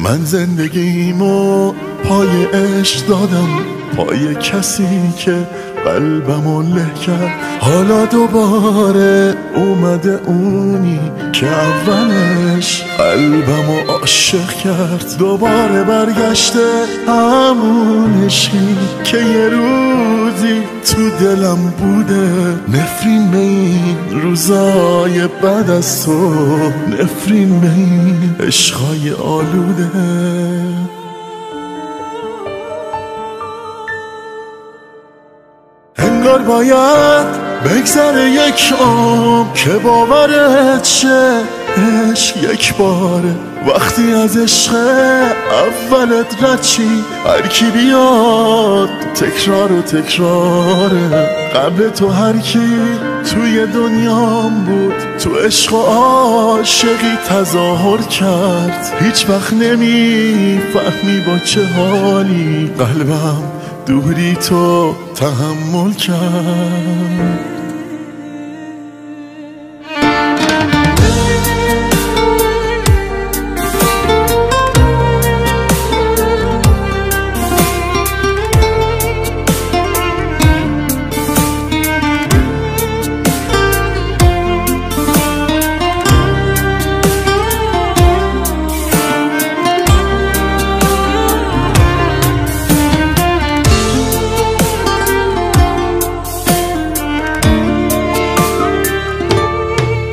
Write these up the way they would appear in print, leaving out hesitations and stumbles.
من زندگیمو پای عشق دادم، پای کسی که قلبمو له کرد. حالا دوباره اومده اونی که اولش قلبمو عاشق کرد. دوباره برگشته همون عشقی که یه روزی تو دلم بوده. نفرین به این روزای بعد از تو، نفرین به این عشقای آلوده. انگار باید بگذره یک عمر که باورت شه عشق یک باره. وقتی از عشق اولت رد چی، هر کی بیاد تکرار و تکراره. قبل تو هر کی توی دنیام بود، تو عشق و عاشقی تظاهر کرد. هیچ وقت نمیفهمی با چه حالی قلبم دوری تو تحمل کرد.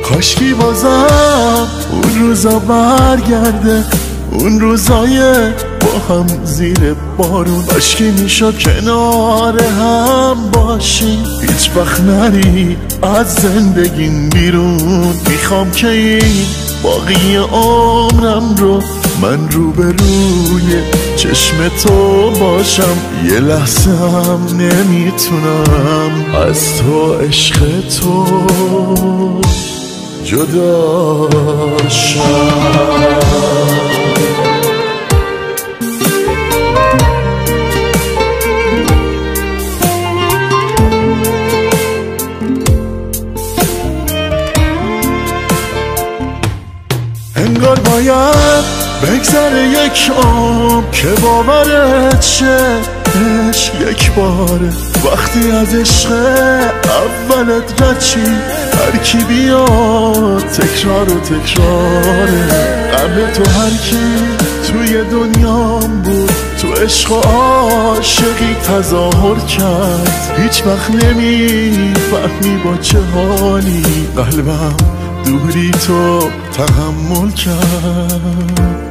کاشکی بازم اون روزا برگرده، اون روزای با هم زیر بارون. کاشکی میشد کنار هم باشیم، هیچ وقت نری از زندگیم بیرون. میخوام که این باقی عمرم رو من روبروی چشم تو باشم. یه لحظه هم نمیتونم از تو عشق تو جدا شم. انگار باید بگذره یک عمر که باورت شه عشق یک باره. وقتی از عشق اولت رد چی، هر کی بیاد تکرار و تکراره. قبل تو هر کی توی دنیام بود، تو عشق و عاشقی تظاهر کرد. هیچ وقت نمیفهمی با چه حالی قلبم دوری تو تحمل کرد.